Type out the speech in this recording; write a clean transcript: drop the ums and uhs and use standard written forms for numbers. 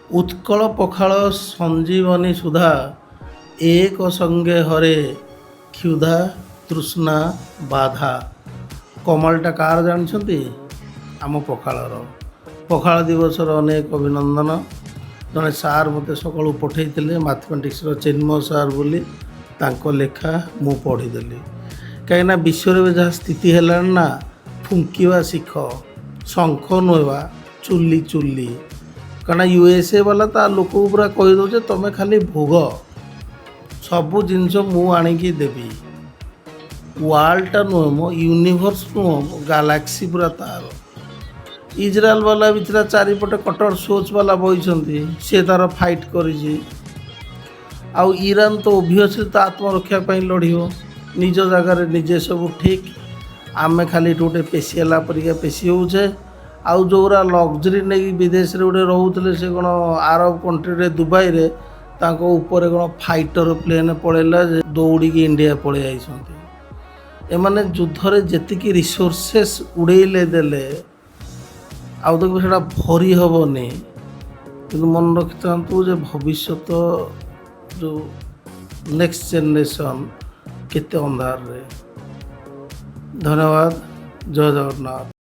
ଉତ୍କଳ ପଖାଳ ସଞ୍ଜୀବନୀ ସୁଧା ଏକ ସଙ୍ଗେ ହରେ କ୍ଷୁଧା ତୃଷ୍ଣା ବାଧା। କମଳଟା କାହାର ଜାଣିଛନ୍ତି? ଆମ ପଖାଳର। ପଖାଳ ଦିବସର ଅନେକ ଅଭିନନ୍ଦନ। ଜଣେ ସାର୍ ମୋତେ ସକାଳୁ ପଠାଇଥିଲେ, ମାଥମେଟିକ୍ସର ଚିନ୍ମୟ ସାର୍ ବୋଲି, ତାଙ୍କ ଲେଖା ମୁଁ ପଢ଼ିଦେଲି। କାହିଁକିନା ବିଶ୍ୱରେ ଏବେ ଯାହା ସ୍ଥିତି ହେଲାଣି ନା, ଫୁଙ୍କିବା ଶିଖ, ଶଙ୍ଖ ନୁହେବା, ଚୁଲି ଚୁଲି। କାରଣ USA ବାଲା ତା ଲୋକକୁ ପୁରା କହିଦେଉଛି ତୁମେ ଖାଲି ଭୋଗ, ସବୁ ଜିନିଷ ମୁଁ ଆଣିକି ଦେବି। ୱାର୍ଲଡଟା ନୁହେଁ ମୋ ୟୁନିଭର୍ସ ନୁହଁ, ଗାଲାକ୍ସି ପୁରା ତାର। ଇଜ୍ରାଏଲ ବାଲା ବି ଥିଲା, ଚାରିପଟେ କଟର ସୋଚ୍ ବାଲା ବହିଛନ୍ତି, ସିଏ ତାର ଫାଇଟ୍ କରିଛି। ଆଉ ଇରାନ ତ ଓଭିୟସଲି ତା ଆତ୍ମରକ୍ଷା ପାଇଁ ଲଢ଼ିବ, ନିଜ ଜାଗାରେ ନିଜେ ସବୁ ଠିକ୍। ଆମେ ଖାଲି ଏଠୁ ଗୋଟେ ପେଶି ହେଲା ପରିକା ପେଶି ହେଉଛେ। ଆଉ ଯେଉଁଗୁରା ଲକ୍ଜରୀ ନେଇକି ବିଦେଶରେ ଗୋଟେ ରହୁଥିଲେ, ସେ କ'ଣ ଆରବ କଣ୍ଟ୍ରିରେ ଦୁବାଇରେ, ତାଙ୍କ ଉପରେ କ'ଣ ଫାଇଟର ପ୍ଲେନ୍ ପଳେଇଲା ଯେ ଦୌଡ଼ିକି ଇଣ୍ଡିଆ ପଳେଇ ଯାଇଛନ୍ତି। ଏମାନେ ଯୁଦ୍ଧରେ ଯେତିକି ରିସୋର୍ସେସ୍ ଉଡ଼େଇଲେ ଦେଲେ, ଆଉ ତାକୁ ସେଇଟା ଭରି ହେବନି। କିନ୍ତୁ ମନେ ରଖିଥାନ୍ତୁ ଯେ ଭବିଷ୍ୟତ ଯେଉଁ ନେକ୍ସଟ ଜେନେରେସନ୍ କେତେ ଅନ୍ଧାରରେ। ଧନ୍ୟବାଦ। ଜୟ ଜଗନ୍ନାଥ।